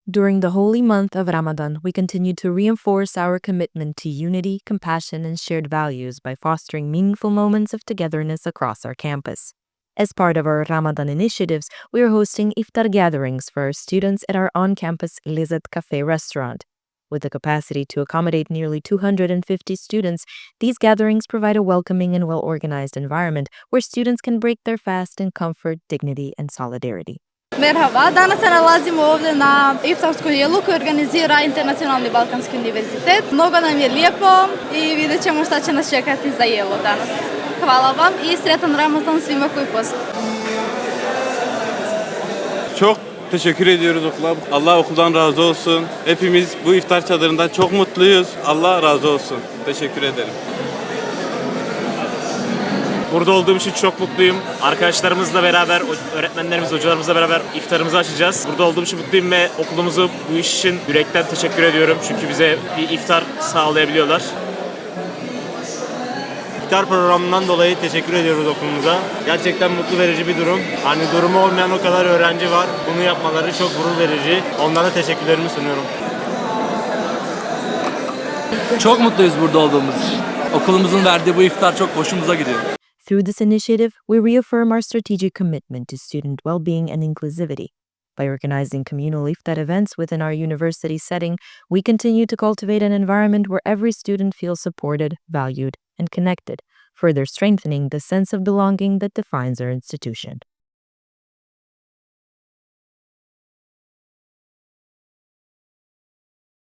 During the holy month of Ramadan, we continue to reinforce our commitment to unity, compassion, and shared values by fostering meaningful moments of togetherness across our campus. As part of our Ramadan initiatives, we are hosting Iftar gatherings for our students at our on-campus Lezzet Café Restaurant. With the capacity to accommodate nearly 250 students, these gatherings provide a welcoming and well-organized environment where students can break their fast in comfort, dignity, and solidarity. Merhaba, danas se nalazimo ovdje na iftarskom jelu koju organizira Internacionalni Balkanski Universitet. Mnogo nam je lijepo i vidjet ćemo šta će nas čekati za jelo danas. Hvala vam i sretan Ramazan svima koji poste. Çok teşekkür ediyoruz okula. Allah okuldan razı olsun. Hepimiz bu iftar çadırından çok mutluyuz. Allah razı olsun. Teşekkür ederim. Burada olduğum için çok mutluyum. Arkadaşlarımızla beraber, öğretmenlerimiz, hocalarımızla beraber iftarımızı açacağız. Burada olduğum için mutluyum ve okulumuzu bu iş için yürekten teşekkür ediyorum. Çünkü bize bir iftar sağlayabiliyorlar. İftar programından dolayı teşekkür ediyoruz okulumuza. Gerçekten mutlu verici bir durum. Hani durumu olmayan o kadar öğrenci var. Bunu yapmaları çok gurur verici. Onlara teşekkürlerimi sunuyorum. Çok mutluyuz burada olduğumuz için. Okulumuzun verdiği bu iftar çok hoşumuza gidiyor. Through this initiative, we reaffirm our strategic commitment to student well-being and inclusivity. By organizing communal iftar events within our university setting, we continue to cultivate an environment where every student feels supported, valued, and connected, further strengthening the sense of belonging that defines our institution.